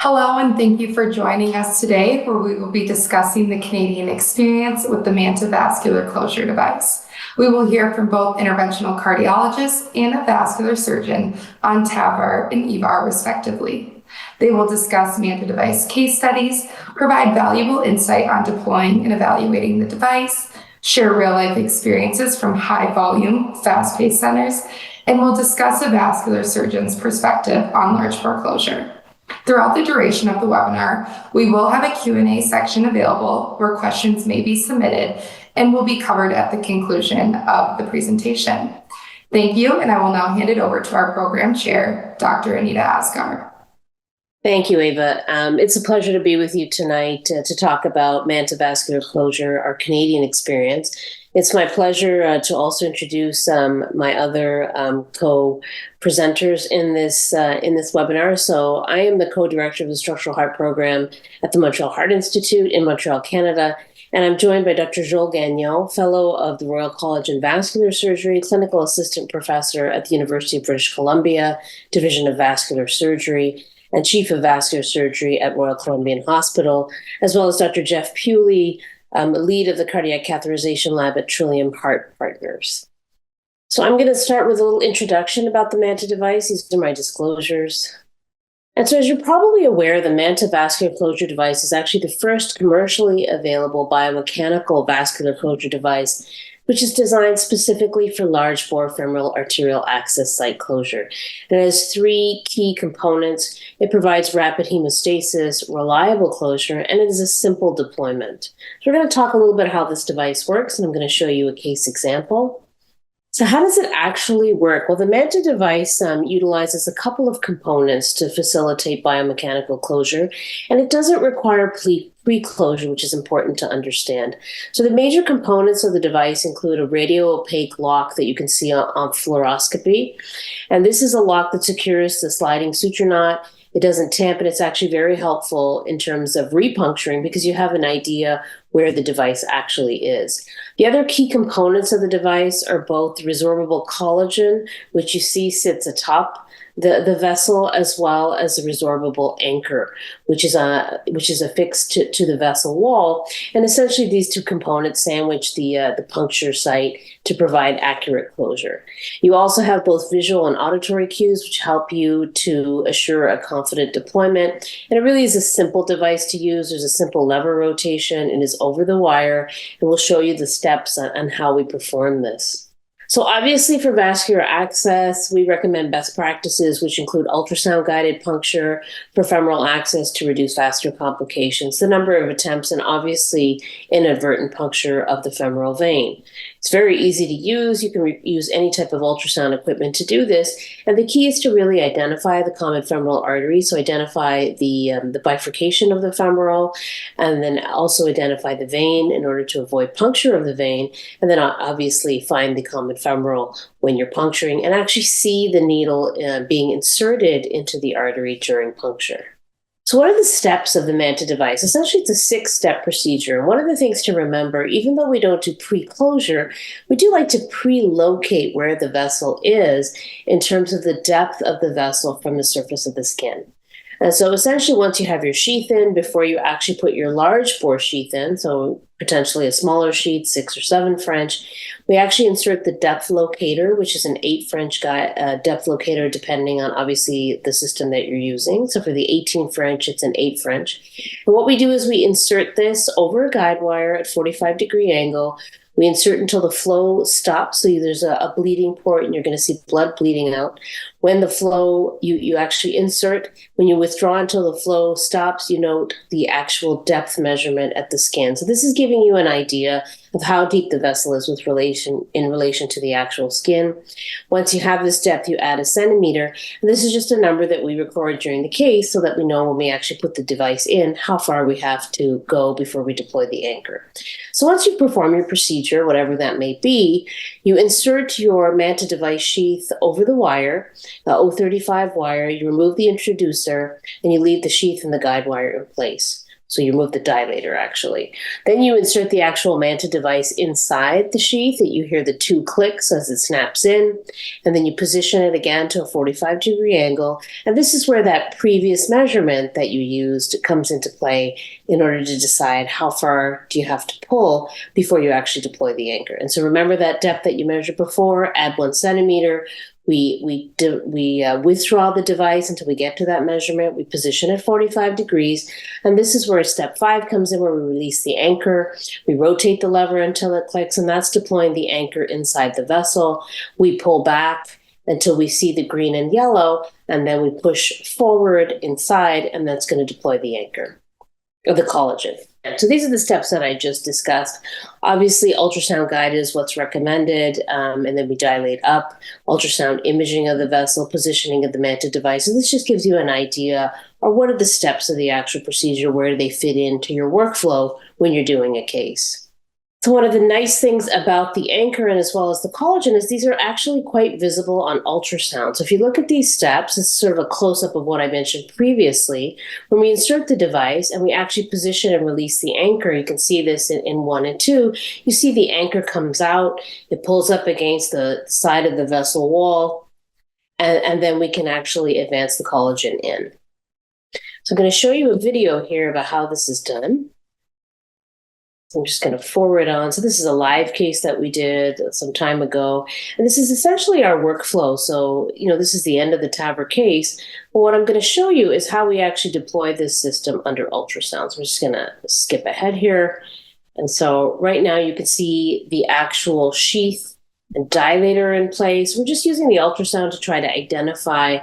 Hello, and thank you for joining us today, where we will be discussing the Canadian experience with the MANTA vascular closure device. We will hear from both interventional cardiologists and a vascular surgeon on TAVR and EVAR, respectively. They will discuss MANTA device case studies, provide valuable insight on deploying and evaluating the device, share real-life experiences from high-volume, fast-paced centers, and will discuss a vascular surgeon's perspective on large bore closure. Throughout the duration of the webinar, we will have a Q&A section available where questions may be submitted and will be covered at the conclusion of the presentation. Thank you, and I will now hand it over to our program chair, Dr. Anita Asgar. Thank you, Ava. It's a pleasure to be with you tonight to talk about MANTA vascular closure, our Canadian experience. It's my pleasure to also introduce my other co-presenters in this webinar. So I am the co-director of the Structural Heart Program at the Montreal Heart Institute in Montreal, Canada, and I'm joined by Dr. Gagnon, Fellow of the Royal College in Vascular Surgery, Clinical Assistant Professor at the University of British Columbia, Division of Vascular Surgery, and Chief of Vascular Surgery at Royal Columbian Hospital, as well as Dr. Geoff Puley, lead of the cardiac catheterization lab at Trillium Heart Partners. So I'm going to start with a little introduction about the MANTA device. These are my disclosures. And so as you're probably aware, the MANTA vascular closure device is actually the first commercially available biomechanical vascular closure device, which is designed specifically for large bore femoral arterial access site closure. It has three key components. It provides rapid hemostasis, reliable closure, and it is a simple deployment. So we're going to talk a little bit how this device works, and I'm going to show you a case example. So how does it actually work? Well, the MANTA device utilizes a couple of components to facilitate biomechanical closure, and it doesn't require pre-closure, which is important to understand. So the major components of the device include a radio-opaque lock that you can see on fluoroscopy, and this is a lock that secures the sliding suture knot. It doesn't tamp, and it's actually very helpful in terms of repuncturing because you have an idea where the device actually is. The other key components of the device are both resorbable collagen, which you see sits atop the vessel, as well as a resorbable anchor, which is affixed to the vessel wall. And essentially these two components sandwich the puncture site to provide accurate closure. You also have both visual and auditory cues, which help you to assure a confident deployment. And it really is a simple device to use. There's a simple lever rotation. It is over the wire, and we'll show you the steps on how we perform this. So obviously for vascular access, we recommend best practices, which include ultrasound-guided puncture for femoral access to reduce vascular complications, the number of attempts, and obviously inadvertent puncture of the femoral vein. It's very easy to use. You can use any type of ultrasound equipment to do this. And the key is to really identify the common femoral artery, so identify the bifurcation of the femoral, and then also identify the vein in order to avoid puncture of the vein, and then obviously find the common femoral when you're puncturing, and actually see the needle being inserted into the artery during puncture. So what are the steps of the MANTA device? Essentially, it's a 6-step procedure. And one of the things to remember, even though we don't do pre-closure, we do like to pre-locate where the vessel is in terms of the depth of the vessel from the surface of the skin. And so essentially, once you have your sheath in, before you actually put your large bore sheath in, so potentially a smaller sheath, 6 or 7 French, we actually insert the depth locator, which is an 8 French depth locator, depending on obviously the system that you're using. So for the 18 French, it's an 8 French. And what we do is we insert this over a guide wire at 45-degree angle. We insert until the flow stops, so there's a bleeding port, and you're going to see blood bleeding out. When the flow, you actually insert. When you withdraw until the flow stops, you note the actual depth measurement at the scan. So this is giving you an idea of how deep the vessel is in relation to the actual skin. Once you have this depth, you add a centimeter. And this is just a number that we record during the case so that we know when we actually put the device in how far we have to go before we deploy the anchor. So once you perform your procedure, whatever that may be, you insert your MANTA device sheath over the wire, the 035 wire, you remove the introducer, and you leave the sheath and the guide wire in place. So you remove the dilator, actually. Then you insert the actual MANTA device inside the sheath. That you hear the 2 clicks as it snaps in. And then you position it again to a 45-degree angle. And this is where that previous measurement that you used comes into play in order to decide how far do you have to pull before you actually deploy the anchor. And so remember that depth that you measured before, add 1 centimeter. We withdraw the device until we get to that measurement. We position at 45 degrees. And this is where step 5 comes in, where we release the anchor. We rotate the lever until it clicks, and that's deploying the anchor inside the vessel. We pull back until we see the green and yellow, and then we push forward inside, and that's going to deploy the anchor, or the collagen. So these are the steps that I just discussed. Obviously, ultrasound guided is what's recommended, and then we dilate up, ultrasound imaging of the vessel, positioning of the MANTA device. And this just gives you an idea, or what are the steps of the actual procedure, where do they fit into your workflow when you're doing a case. So one of the nice things about the anchor and as well as the collagen is these are actually quite visible on ultrasound. So if you look at these steps, it's sort of a close-up of what I mentioned previously. When we insert the device and we actually position and release the anchor, you can see this in 1 and 2, you see the anchor comes out, it pulls up against the side of the vessel wall, and then we can actually advance the collagen in. So I'm going to show you a video here about how this is done. I'm just going to forward on. So this is a live case that we did some time ago. And this is essentially our workflow. So, this is the end of the TAVR case. But what I'm going to show you is how we actually deploy this system under ultrasound. So we're just going to skip ahead here. And so right now you can see the actual sheath and dilator in place. We're just using the ultrasound to try to identify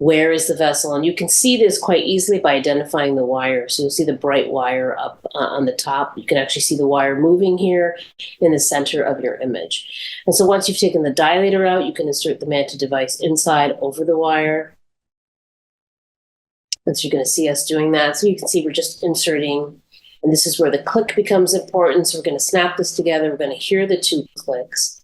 where is the vessel. And you can see this quite easily by identifying the wire. So you'll see the bright wire up on the top. You can actually see the wire moving here in the center of your image. And so once you've taken the dilator out, you can insert the MANTA device inside over the wire. And so you're going to see us doing that. So you can see we're just inserting, and this is where the click becomes important. So we're going to snap this together. We're going to hear the 2 clicks.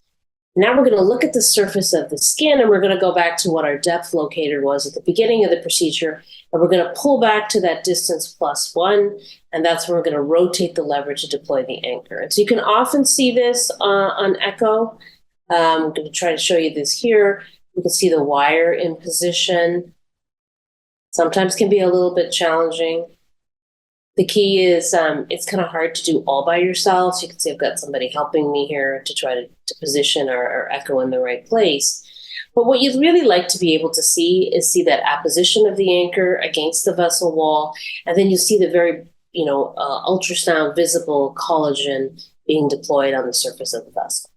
Now we're going to look at the surface of the skin, and we're going to go back to what our depth locator was at the beginning of the procedure, and we're going to pull back to that distance +1, and that's where we're going to rotate the lever to deploy the anchor. And so you can often see this on echo. I'm going to try to show you this here. You can see the wire in position. Sometimes can be a little bit challenging. The key is it's kind of hard to do all by yourself. So you can see I've got somebody helping me here to try to position our echo in the right place. But what you'd really like to be able to see is that apposition of the anchor against the vessel wall. And then you see the very, ultrasound visible collagen being deployed on the surface of the vessel.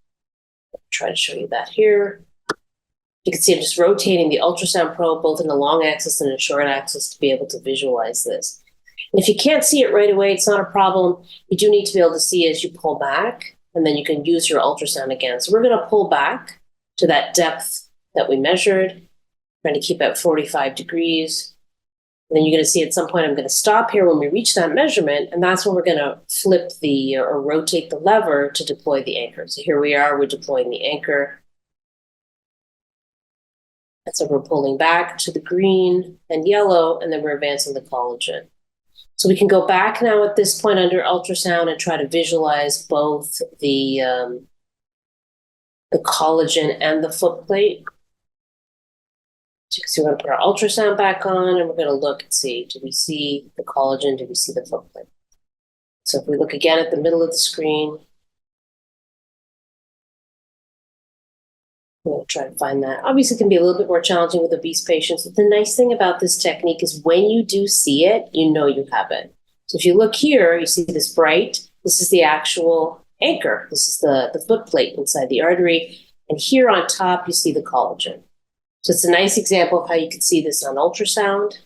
I'll try to show you that here. You can see I'm just rotating the ultrasound probe both in a long axis and a short axis to be able to visualize this. And if you can't see it right away, it's not a problem. You do need to be able to see as you pull back, and then you can use your ultrasound again. So we're going to pull back to that depth that we measured, trying to keep at 45 degrees. And then you're going to see at some point I'm going to stop here when we reach that measurement, and that's when we're going to flip or rotate the lever to deploy the anchor. So here we are, we're deploying the anchor. And so we're pulling back to the green and yellow, and then we're advancing the collagen. So we can go back now at this point under ultrasound and try to visualize both the collagen and the foot plate. So you can see we're going to put our ultrasound back on, and we're going to look and see, do we see the collagen? Do we see the foot plate? So if we look again at the middle of the screen, we'll try to find that. Obviously, it can be a little bit more challenging with obese patients, but the nice thing about this technique is when you do see it, you know you have it. So if you look here, you see this bright, this is the actual anchor. This is the foot plate inside the artery. And here on top, you see the collagen. So it's a nice example of how you can see this on ultrasound.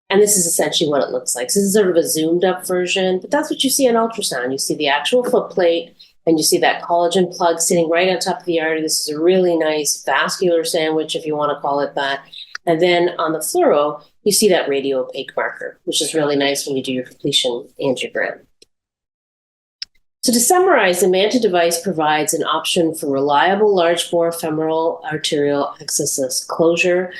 And this is essentially what it looks like. So this is sort of a zoomed up version, but that's what you see on ultrasound. You see the actual foot plate, and you see that collagen plug sitting right on top of the artery. This is a really nice vascular sandwich, if you want to call it that. And then on the fluoro, you see that radio-opaque marker, which is really nice when you do your completion angiogram. So to summarize, the MANTA device provides an option for reliable large bore femoral arterial access closure.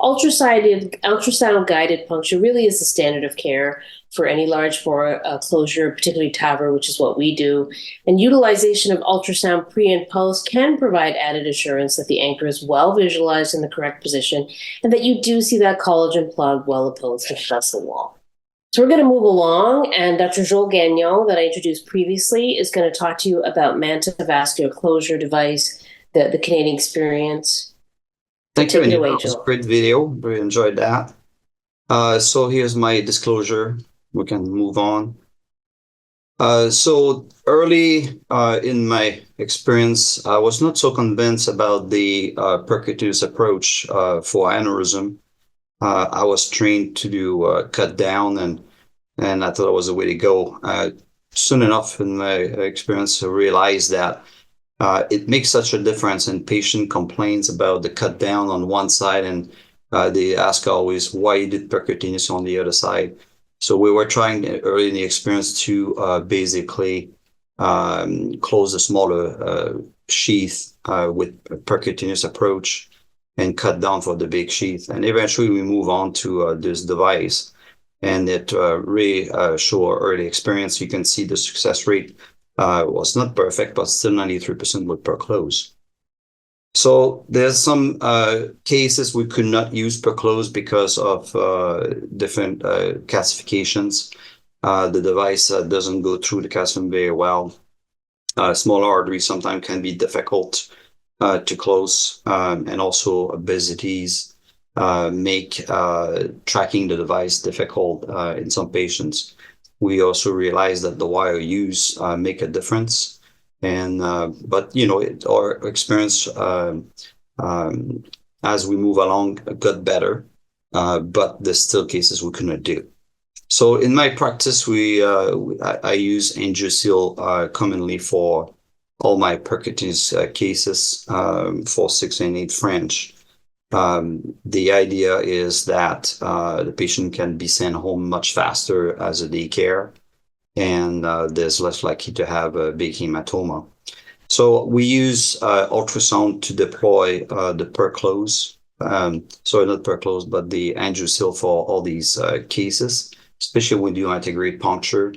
ultrasound-guided puncture really is the standard of care for any large bore closure, particularly TAVR, which is what we do. And utilization of ultrasound pre and post can provide added assurance that the anchor is well visualized in the correct position and that you do see that collagen plug well opposed to the vessel wall. So we're going to move along, and Dr. Joel Gagnon, that I introduced previously, is going to talk to you about MANTA Vascular Closure Device, the Canadian experience. Thank you, Take it Anita. away, That was a Joel. great video. Really enjoyed that. So here's my disclosure. We can move on. So early in my experience, I was not so convinced about the percutaneous approach for aneurysm. I was trained to do cut down, and I thought it was the way to go. Soon enough in my experience, I realized that it makes such a difference, and patient complains about the cut down on one side, and they ask always, why you did percutaneous on the other side? So we were trying early in the experience to basically close the smaller sheath with a percutaneous approach and cut down for the big sheath. And eventually we move on to this device, and it really show early experience. You can see the success rate was not perfect, but still 93% with per close. So there's some cases we could not use per close because of different calcifications. The device doesn't go through the calcium very well. Small arteries sometimes can be difficult to close, and also obesities make tracking the device difficult in some patients. We also realize that the wire use make a difference. And but our experience as we move along got better, but there's still cases we couldn't do. So in my practice, I use Angioseal commonly for all my percutaneous cases for 6 and 8 French. The idea is that the patient can be sent home much faster as a daycare, and there's less likely to have a big hematoma. So we use ultrasound to deploy the perclose, sorry, not perclose, but the angioseal for all these cases, especially when you integrate puncture.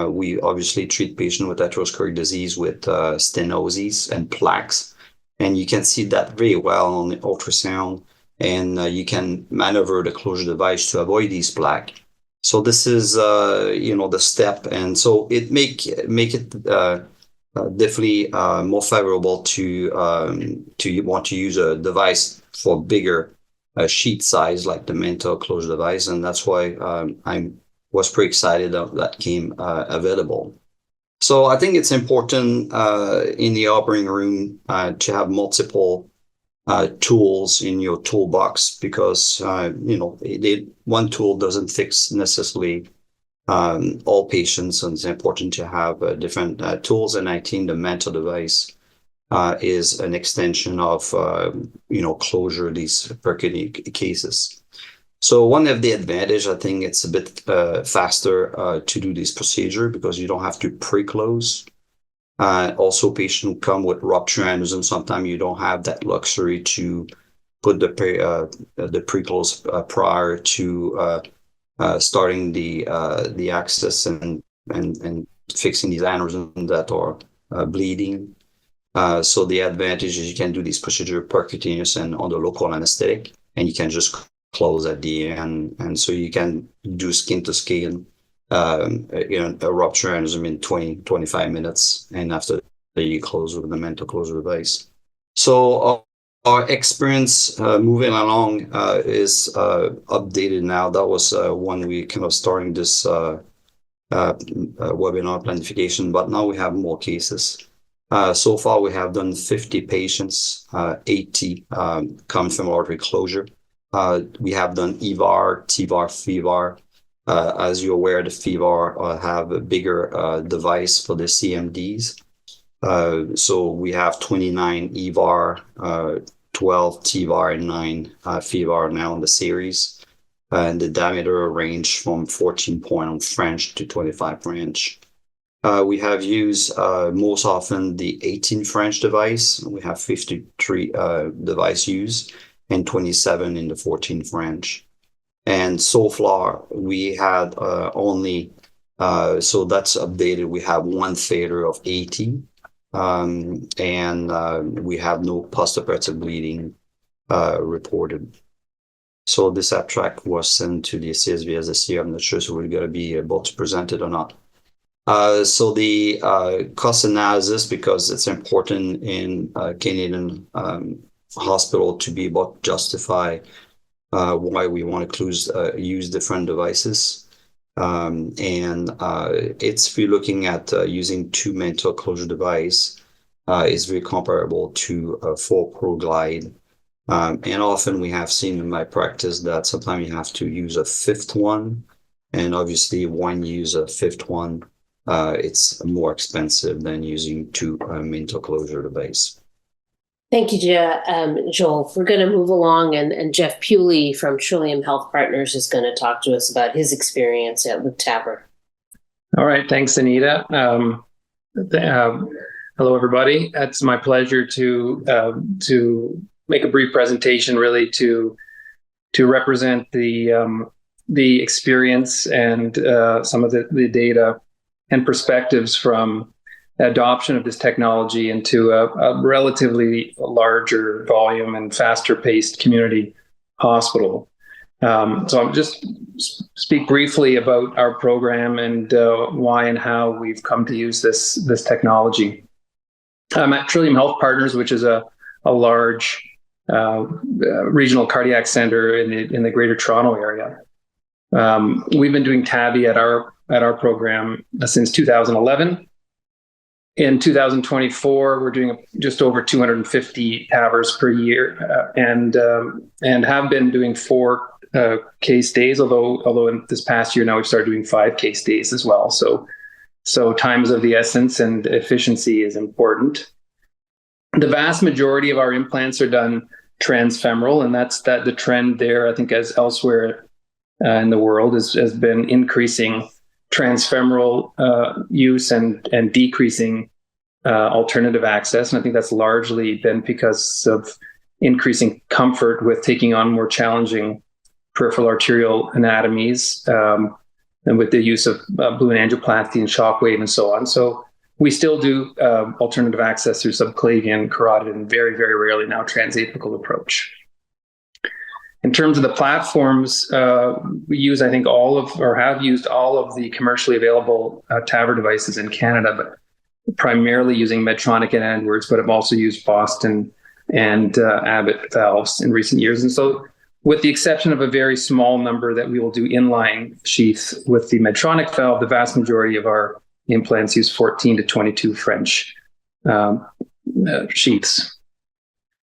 We obviously treat patients with atherosclerotic disease with stenoses and plaques, and you can see that very well on the ultrasound, and you can maneuver the closure device to avoid these plaques. So this is, the step, and so it make it definitely more favorable to want to use a device for bigger sheet size like the MANTA closure device, and that's why I was pretty excited that came available. So I think it's important in the operating room to have multiple tools in your toolbox, because one tool doesn't fix necessarily all patients, and it's important to have different tools. And I think the MANTA device is an extension of closure these percutaneous cases. So one of the advantage, I think it's a bit faster to do this procedure because you don't have to pre-close. Also, patients come with rupture aneurysm. Sometimes you don't have that luxury to put the pre-close prior to starting the access and fixing these aneurysms that are bleeding. So the advantage is you can do this procedure percutaneous and under local anesthetic, and you can just close at the end, and so you can do skin to skin. A rupture aneurysm in 20-25 minutes, and after that you close with the MANTA closure device. So our experience moving along is updated now. That was when we kind of starting this webinar planification, but now we have more cases. So far we have done 50 patients, 80 common femoral artery closure. We have done EVAR, TVAR, FEVAR. As you're aware, the FEVAR have a bigger device for the CMDs. So we have 29 EVAR, 12 TVAR, and 9 FEVAR now in the series. And the diameter range from 14 point on French to 25 French. We have used most often the 18 French device. We have 53 device used. and 27 in the 14 French. And so far, we had only, so that's updated, we have one failure of 80, and we have no postoperative bleeding reported. So this abstract was sent to the CSVS this year. I'm not sure if we're going to be able to present it or not. So the cost analysis, because it's important in Canadian hospital to be able to justify why we want to use different devices. It's, if you're looking at using two MANTA closure device, is very comparable to 4 Pro Glide. And often we have seen in my practice that sometimes you have to use a 5th one. And obviously when you use a 5th one, it's more expensive than using 2 MANTA closure device. Thank you, Joel. We're going to move along, and Geoff Puley from Trillium Health Partners is going to talk to us about his experience with TAVR. All right, thanks, Anita. Hello, everybody. It's my pleasure to make a brief presentation, really to represent the experience and some of the data and perspectives from adoption of this technology into a relatively larger volume and faster paced community hospital. So I'll just speak briefly about our program and why and how we've come to use this technology. I'm at Trillium Health Partners, which is a large regional cardiac center in the Greater Toronto area. We've been doing TAVI at our program since 2011. In 2024, we're doing just over 250 TAVRs per year, and have been doing 4 case days. Although in this past year now we've started doing 5 case days as well. So time is of the essence, and efficiency is important. The vast majority of our implants are done transfemoral, and that's the trend there. I think as elsewhere in the world has been increasing transfemoral use and decreasing alternative access. And I think that's largely been because of increasing comfort with taking on more challenging peripheral arterial anatomies, and with the use of balloon angioplasty and shockwave and so on. So we still do alternative access through subclavian, carotid, and very, very rarely now transapical approach. In terms of the platforms, we use, I think, have used all of the commercially available TAVR devices in Canada, but primarily using Medtronic and Edwards, but have also used Boston and Abbott valves in recent years. And so with the exception of a very small number that we will do inline sheaths with the Medtronic valve, the vast majority of our implants use 14 to 22 French sheaths.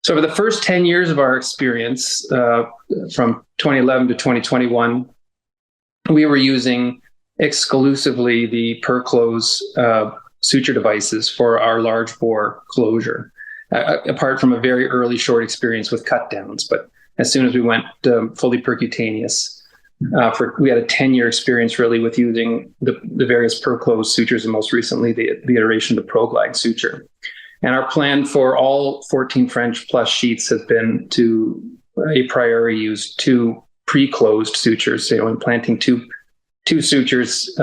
So for the first 10 years of our experience, from 2011 to 2021, we were using exclusively the per-close suture devices for our large bore closure, apart from a very early short experience with cut downs. But as soon as we went fully percutaneous, we had a 10-year experience really with using the various per-close sutures, and most recently the iteration of the ProGlide suture. And our plan for all 14 French plus sheaths has been to a priori use 2 pre-closed sutures, implanting two sutures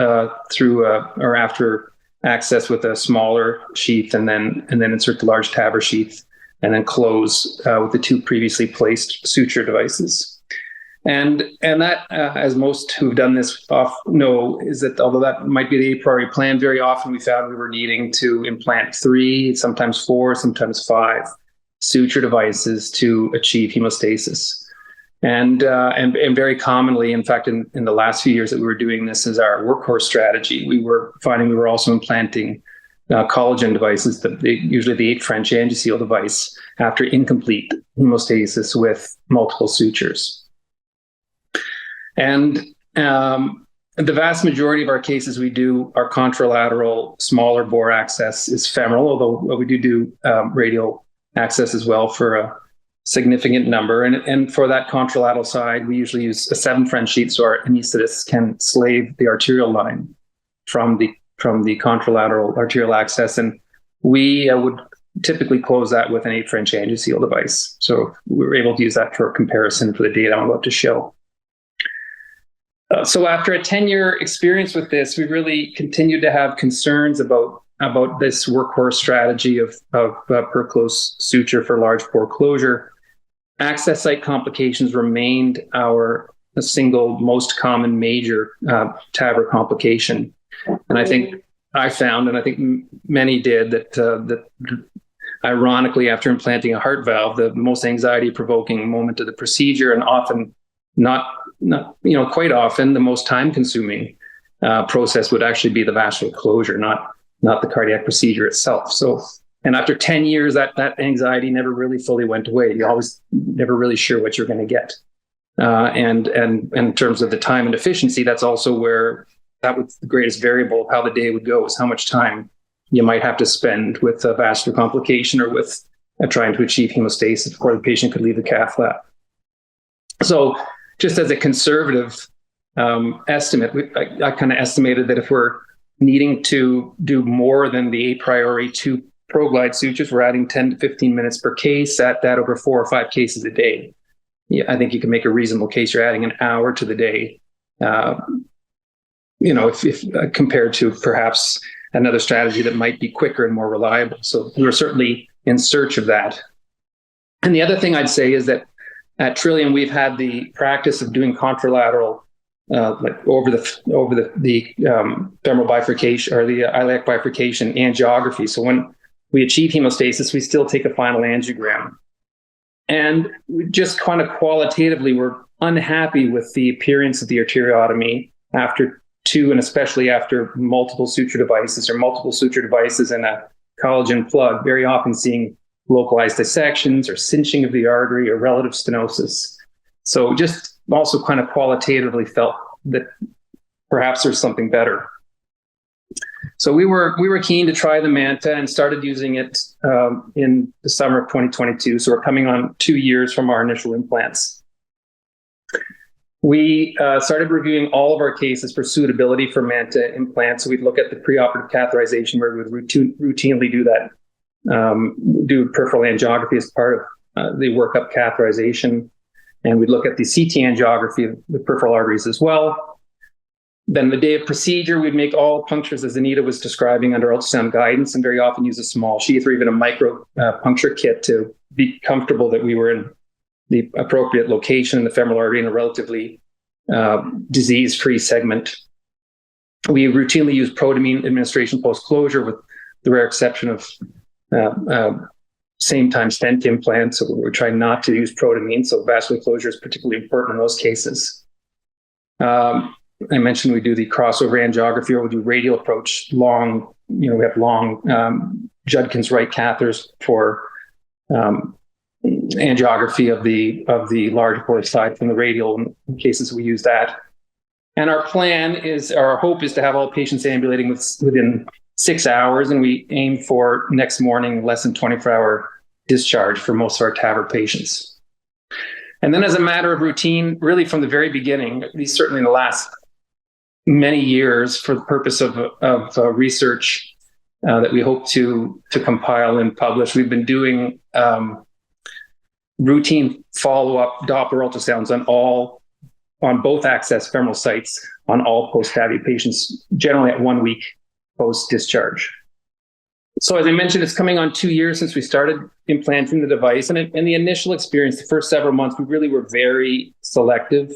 through or after access with a smaller sheath, and then insert the large TAVR sheath, and then close with the 2 previously placed suture devices. And that, as most who've done this know, is that although that might be the a priori plan, very often we found we were needing to implant 3, sometimes 4, sometimes 5 suture devices to achieve hemostasis. And very commonly, in fact, in the last few years that we were doing this as our workhorse strategy, we were finding we were also implanting collagen devices, usually the 8 French Angioseal device, after incomplete hemostasis with multiple sutures. And the vast majority of our cases we do are contralateral, smaller bore access is femoral, although we do radial access as well for a significant number. And for that contralateral side, we usually use a 7 French sheath, so our anesthetists can slave the arterial line from the contralateral arterial access. And we would typically close that with an 8 French angioceal device. So we were able to use that for comparison for the data I'm about to show. So after a 10-year experience with this, we really continued to have concerns about this workhorse strategy of per-close suture for large pore closure. Access site complications remained our single most common major TAVR complication. And I think I found, and I think many did, that ironically, after implanting a heart valve, the most anxiety-provoking moment of the procedure, and often quite often the most time-consuming process would actually be the vascular closure, not the cardiac procedure itself. So, and after 10 years, that anxiety never really fully went away. You always never really sure what you're going to get. And in terms of the time and efficiency, that's also where that was the greatest variable of how the day would go, is how much time you might have to spend with a vascular complication or with trying to achieve hemostasis before the patient could leave the cath lab. So just as a conservative estimate, I kind of estimated that if we're needing to do more than the a priori 2 ProGlide sutures, we're adding 10 to 15 minutes per case at that over 4 or 5 cases a day. Yeah, I think you can make a reasonable case you're adding an hour to the day, if compared to perhaps another strategy that might be quicker and more reliable. So we were certainly in search of that. And the other thing I'd say is that at Trillium, we've had the practice of doing contralateral, over the femoral bifurcation or the iliac bifurcation angiography. So when we achieve hemostasis, we still take a final angiogram. And we just kind of qualitatively were unhappy with the appearance of the arteriotomy after 2, and especially after multiple suture devices and a collagen plug, very often seeing localized dissections or cinching of the artery or relative stenosis. So just also kind of qualitatively felt that perhaps there's something better. So we were keen to try the MANTA and started using it in the summer of 2022. So we're coming on 2 years from our initial implants. We started reviewing all of our cases for suitability for MANTA implants. So we'd look at the preoperative catheterization, where we would routinely do that, do peripheral angiography as part of the workup catheterization. And we'd look at the CT angiography of the peripheral arteries as well. Then the day of procedure, we'd make all punctures, as Anita was describing, under ultrasound guidance, and very often use a small sheath or even a micro puncture kit to be comfortable that we were in the appropriate location in the femoral artery in a relatively disease-free segment. We routinely use protamine administration post-closure, with the rare exception of same-time stent implants. So we're trying not to use protamine, so vascular closure is particularly important in those cases. I mentioned we do the crossover angiography, or we do radial approach, we have long Judkins Wright catheters for angiography of the large pore side from the radial. In cases we use that. And our hope is to have all patients ambulating within 6 hours, and we aim for next morning, less than 24-hour discharge for most of our TAVR patients. And then as a matter of routine, really from the very beginning, at least certainly in the last many years, for the purpose of research that we hope to compile and publish, we've been doing routine follow-up Doppler ultrasounds on both access femoral sites on all post-TAVI patients, generally at 1 week post-discharge. So as I mentioned, it's coming on 2 years since we started implanting the device. And in the initial experience, the first several months, we really were very selective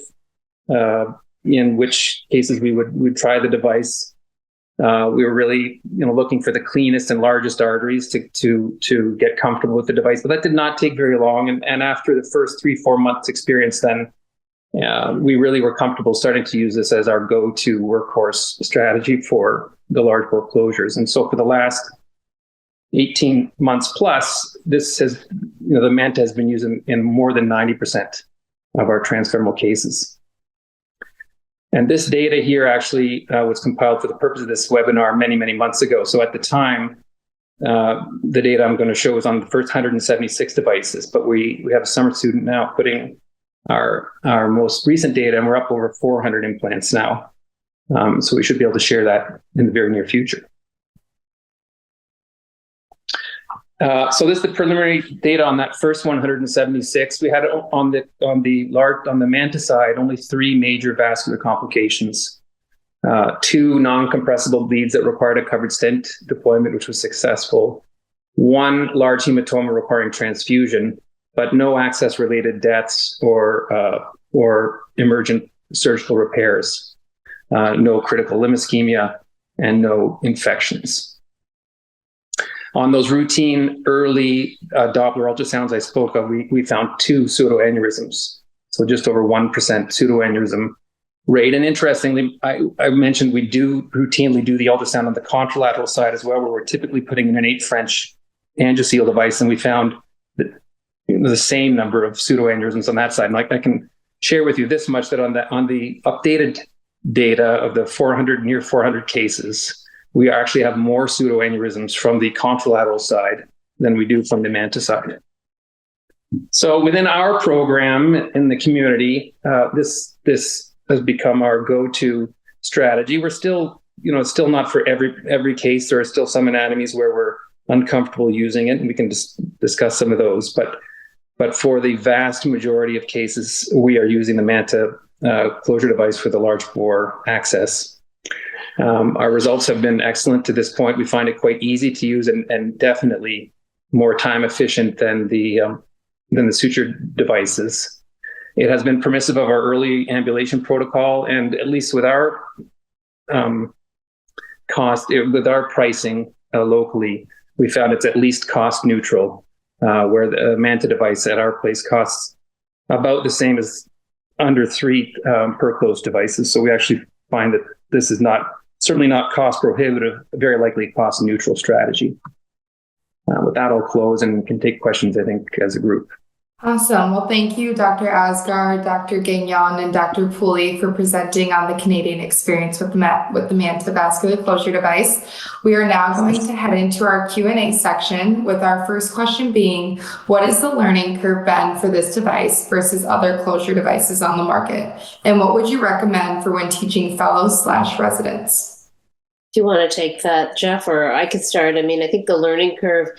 in which cases we would try the device. We were really looking for the cleanest and largest arteries to get comfortable with the device. But that did not take very long. And after the first 3-4 months experience, then we really were comfortable starting to use this as our go-to workhorse strategy for the large bore closures. And so for the last 18 months plus, the MANTA has been used in more than 90% of our transfemoral cases. And this data here actually was compiled for the purpose of this webinar many, many months ago. So at the time, the data I'm going to show is on the first 176 devices, but we have a summer student now putting our most recent data, and we're up over 400 implants now. So we should be able to share that in the very near future. So this is the preliminary data on that first 176. We had on the MANTA side only 3 major vascular complications. 2 non-compressible bleeds that required a covered stent deployment, which was successful. 1 large hematoma requiring transfusion, but no access-related deaths or emergent surgical repairs. No critical limb ischemia and no infections. On those routine early Doppler ultrasounds I spoke of, we found 2 pseudoaneurysms, so just over 1% pseudoaneurysm rate. And interestingly, I mentioned we do routinely do the ultrasound on the contralateral side as well, where we're typically putting in an 8 French angioceal device, and we found the same number of pseudoaneurysms on that side. And I can share with you this much, that on the updated data of the near 400 cases, we actually have more pseudoaneurysms from the contralateral side than we do from the MANTA side. So within our program in the community, this has become our go-to strategy. We're still, still not for every case. There are still some anatomies where we're uncomfortable using it, and we can discuss some of those. But for the vast majority of cases, we are using the MANTA closure device for the large bore access. Our results have been excellent to this point. We find it quite easy to use and definitely more time efficient than the suture devices. It has been permissive of our early ambulation protocol, and at least with our with our pricing locally, we found it's at least cost neutral, where the MANTA device at our place costs about the same as under 3 per closed devices. So we actually find that this is certainly not cost prohibitive, very likely cost neutral strategy. With that, I'll close and can take questions, I think, as a group. Awesome. Well, thank you, Dr. Asgar, Dr. Gagnon, and Dr. Puley for presenting on the Canadian experience with the MANTA vascular closure device. We are now going to head into our Q&A section, with our first question being, what has the learning curve been for this device versus other closure devices on the market? And what would you recommend for when teaching fellows/residents? Do you want to take that, Geoff, or I could start? I mean, I think the learning curve,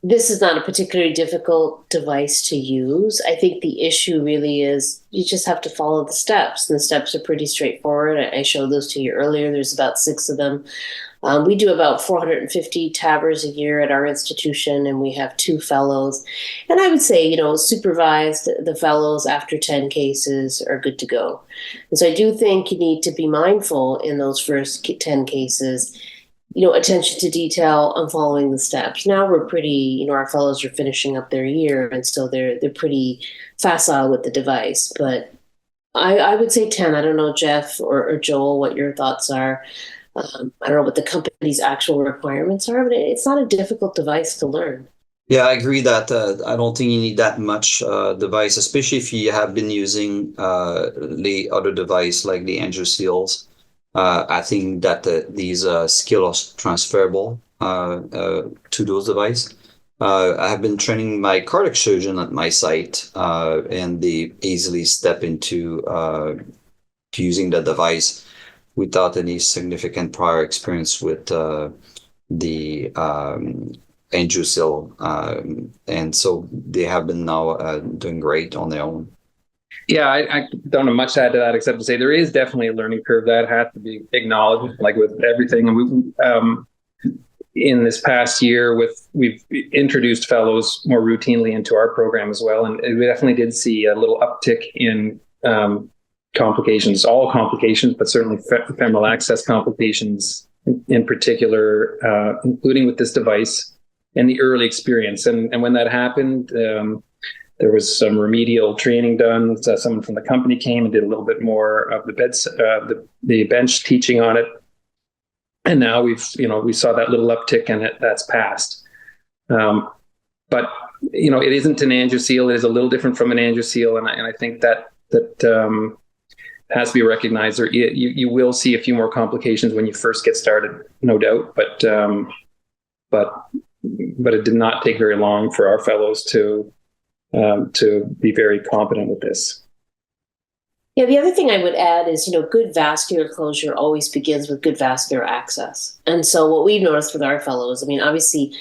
this is not a particularly difficult device to use. I think the issue really is you just have to follow the steps. And the steps are pretty straightforward. I showed those to you earlier. There's about 6 of them. We do about 450 TAVRs a year at our institution, and we have 2 fellows. And I would say, supervised, the fellows after 10 cases are good to go. And so I do think you need to be mindful in those first 10 cases, attention to detail on following the steps. Now we're pretty, our fellows are finishing up their year, and so they're pretty facile with the device. But I would say 10. I don't know, Geoff or Joel, what your thoughts are. I don't know what the company's actual requirements are, but it's not a difficult device to learn. Yeah, I agree that I don't think you need that much device, especially if you have been using the other device like the angioseals. I think that these skills are transferable to those devices. I have been training my cardiac surgeon at my site, and they easily step into using the device without any significant prior experience with the angioceal. And so they have been now doing great on their own. Yeah, I don't have much to add to that except to say there is definitely a learning curve that has to be acknowledged, like with everything. And we, in this past year, we've introduced fellows more routinely into our program as well, and we definitely did see a little uptick in complications, all complications, but certainly femoral access complications in particular, including with this device and the early experience. And when that happened, there was some remedial training done. Someone from the company came and did a little bit more of the bench teaching on it. And now we saw that little uptick, and that's passed. But it isn't an angioceal. It is a little different from an angioceal, and I think that has to be recognized. Or you will see a few more complications when you first get started, no doubt. But it did not take very long for our fellows to be very competent with this. Yeah, the other thing I would add is, good vascular closure always begins with good vascular access. And so what we've noticed with our fellows, I mean, obviously,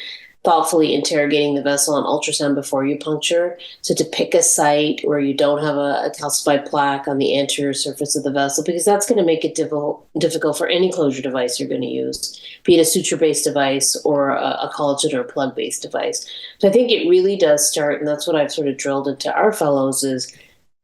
thoughtfully interrogating the vessel on ultrasound before you puncture. So to pick a site where you don't have a calcified plaque on the anterior surface of the vessel, because that's going to make it difficult for any closure device you're going to use, be it a suture-based device or a collagen or a plug-based device. So I think it really does start, and that's what I've sort of drilled into our fellows is,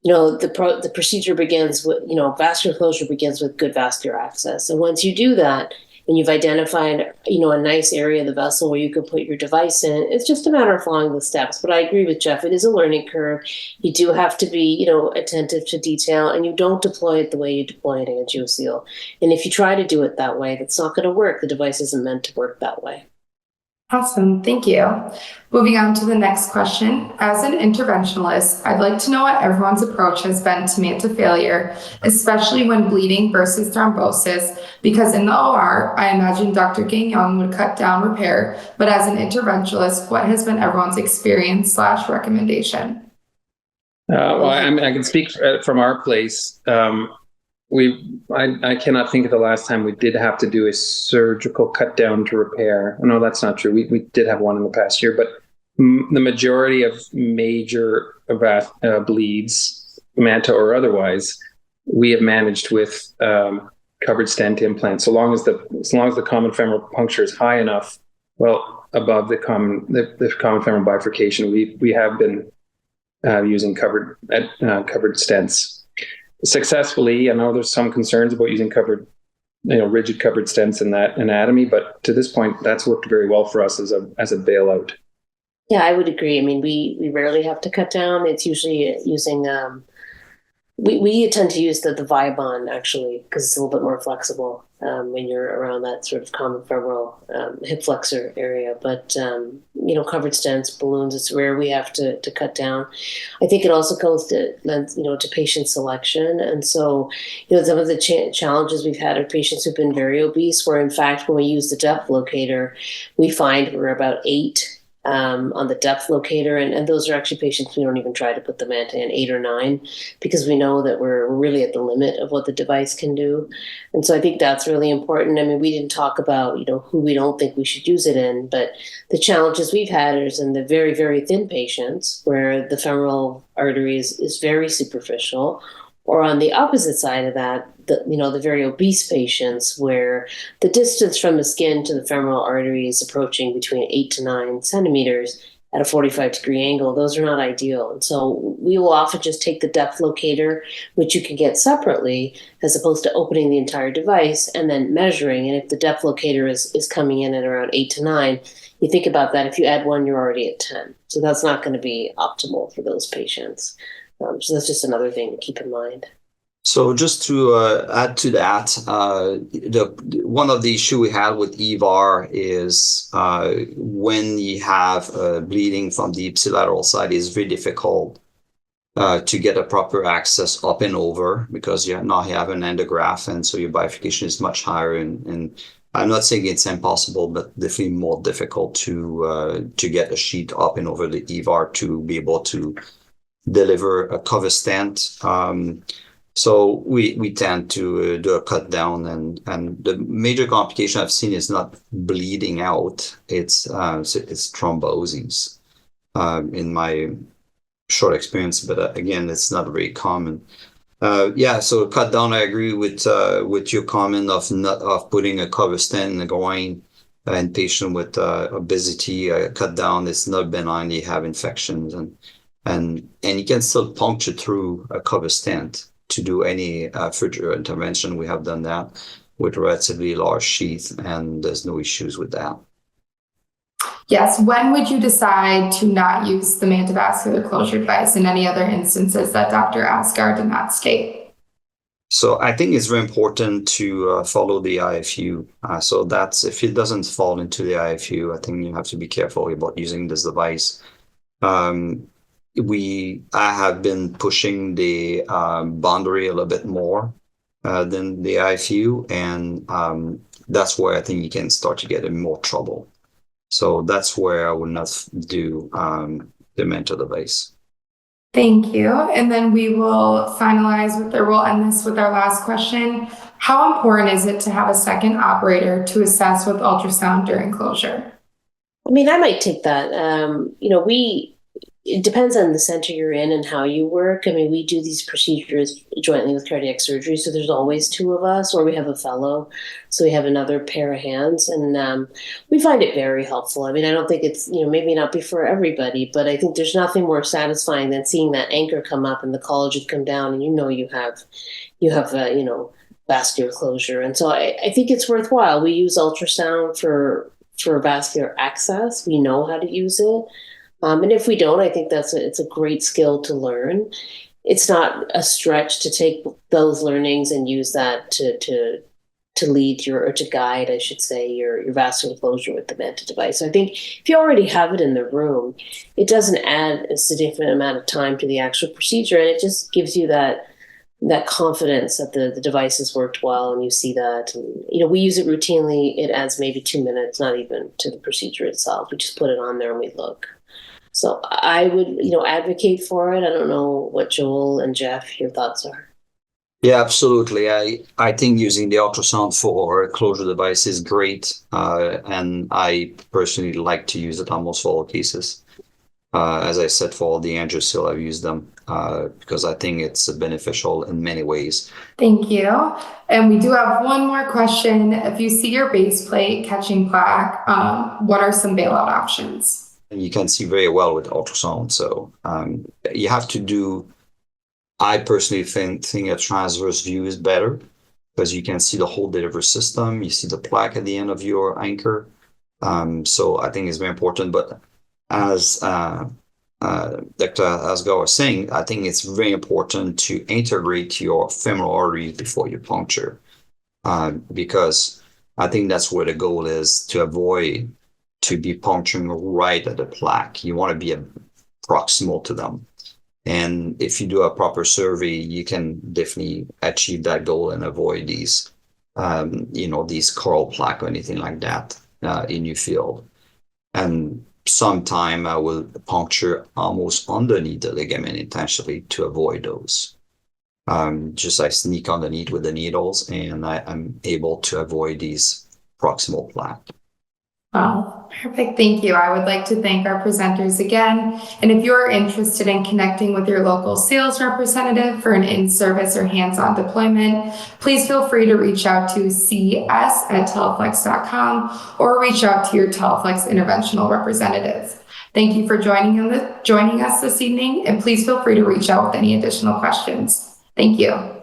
the procedure begins with, vascular closure begins with good vascular access. And once you do that, and you've identified, a nice area of the vessel where you can put your device in, it's just a matter of following the steps. But I agree with Geoff, it is a learning curve. You do have to be, attentive to detail, and you don't deploy it the way you deploy an angioseal. And if you try to do it that way, that's not going to work. The device isn't meant to work that way. Awesome, thank you. Moving on to the next question. As an interventionalist, I'd like to know what everyone's approach has been to MANTA failure, especially when bleeding versus thrombosis, because in the OR, I imagine Dr. Gagnon would cut down repair, but as an interventionalist, what has been everyone's experience / recommendation? I can speak from our place. I cannot think of the last time we did have to do a surgical cut down to repair. No, that's not true. We did have one in the past year, but the majority of major bleeds, MANTA or otherwise, we have managed with covered stent implants. So long as the common femoral puncture is high enough, well above the common femoral bifurcation, we have been using covered stents. Successfully. I know there's some concerns about using rigid covered stents in that anatomy, but to this point, that's worked very well for us as a bailout. Yeah, I would agree. I mean, we rarely have to cut down. It's usually using, we tend to use the Viabond actually, because it's a little bit more flexible when you're around that sort of common femoral hip flexor area. But, covered stents, balloons, it's rare we have to cut down. I think it also goes to patient selection. And so, some of the challenges we've had are patients who've been very obese, where in fact, when we use the depth locator, we find we're about 8 on the depth locator, and those are actually patients we don't even try to put the MANTA in, 8 or 9, because we know that we're really at the limit of what the device can do. And so I think that's really important. I mean, we didn't talk about who we don't think we should use it in, but the challenges we've had is in the very, very thin patients where the femoral artery is very superficial, or on the opposite side of that, the very obese patients where the distance from the skin to the femoral artery is approaching between 8 to 9 centimeters at a 45-degree angle. Those are not ideal. And so we will often just take the depth locator, which you can get separately, as opposed to opening the entire device and then measuring. And if the depth locator is coming in at around 8 to 9, you think about that. If you add 1, you're already at 10. So that's not going to be optimal for those patients. So that's just another thing to keep in mind. So just to add to that, one of the issues we had with EVAR is when you have bleeding from the ipsilateral side, it's very difficult to get a proper access up and over, because you now have an endograft, and so your bifurcation is much higher. And I'm not saying it's impossible, but definitely more difficult to get a sheet up and over the EVAR to be able to deliver a cover stent. So we tend to do a cut down, and the major complication I've seen is not bleeding out; it's thromboses. In my short experience, but again, it's not very common. So cut down. I agree with your comment of putting a cover stent in the groin in patient with obesity. Cut down. It's not benign. You have infections, and you can still puncture through a cover stent to do any further intervention. We have done that with a relatively large sheath, and there's no issues with that. Yes. When would you decide to not use the MANTA vascular closure device in any other instances that Dr. Asgar did not state? So I think it's very important to follow the IFU. So that's, if it doesn't fall into the IFU, I think you have to be careful about using this device. I have been pushing the boundary a little bit more than the IFU, and that's where I think you can start to get in more trouble. So that's where I would not do the MANTA device. Thank you. And then we will we'll end this with our last question. How important is it to have a second operator to assess with ultrasound during closure? I mean, I might take that. It depends on the center you're in and how you work. I mean, we do these procedures jointly with cardiac surgery, so there's always two of us, or we have a fellow, so we have another pair of hands, and we find it very helpful. I mean, I don't think it's, maybe not be for everybody, but I think there's nothing more satisfying than seeing that anchor come up and the collagen come down, and you have vascular closure. And so I think it's worthwhile. We use ultrasound for vascular access. We know how to use it. And if we don't, I think it's a great skill to learn. It's not a stretch to take those learnings and use that to lead or to guide, I should say, your vascular closure with the MANTA device. So I think if you already have it in the room, it doesn't add a significant amount of time to the actual procedure, and it just gives you that confidence that the device has worked well, and you see that. And, we use it routinely. It adds maybe 2 minutes, not even to the procedure itself. We just put it on there and we look. So I would, advocate for it. I don't know what Joel and Geoff, your thoughts are. Yeah, absolutely. I think using the ultrasound for a closure device is great. And I personally like to use it almost for all cases. As I said, for all the angiosyl, I've used them because I think it's beneficial in many ways. Thank you. And we do have one more question. If you see your base plate catching plaque, what are some bailout options? And you can see very well with ultrasound. So you have to do, I personally think a transverse view is better because you can see the whole delivery system. You see the plaque at the end of your anchor. So I think it's very important. But as Dr. Asgar was saying, I think it's very important to integrate your femoral artery before you puncture because I think that's where the goal is, to avoid to be puncturing right at the plaque. You want to be proximal to them. And if you do a proper survey, you can definitely achieve that goal and avoid these, these coral plaque or anything like that in your field. And sometime I will puncture almost underneath the ligament intentionally to avoid those. Just I sneak underneath with the needles and I'm able to avoid these proximal plaque. Oh, perfect. Thank you. I would like to thank our presenters again. And if you're interested in connecting with your local sales representative for an in-service or hands-on deployment, please feel free to reach out to cs@teleflex.com or reach out to your Teleflex interventional representative. Thank you for joining us this evening, and please feel free to reach out with any additional questions. Thank you.